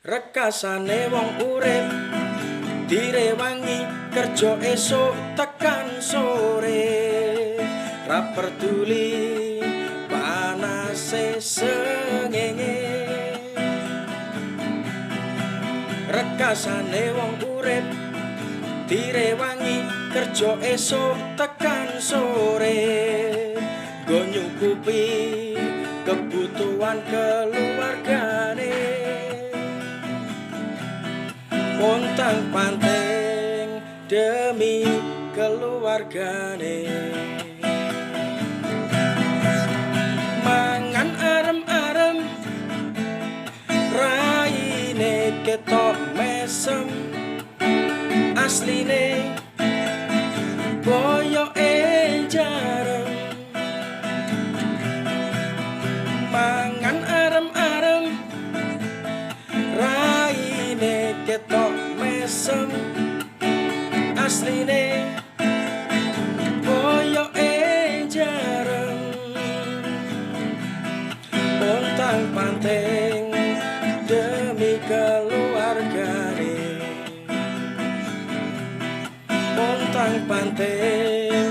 Rekasane wong urip direwangi kerja esuk tekan sore, ra peduli panase srengenge. Rekasane wong urip direwangi kerja esuk tekan sore, nggo nyukupi kebutuhan keluargane. Pontang panting demi keluargane, mangan arem-arem raine ketok mesem, asline boyoke jarem. Mangan arem-arem raine ketok mesem, asline boyoke jarem. Pontang panting demi keluargane, pontang panting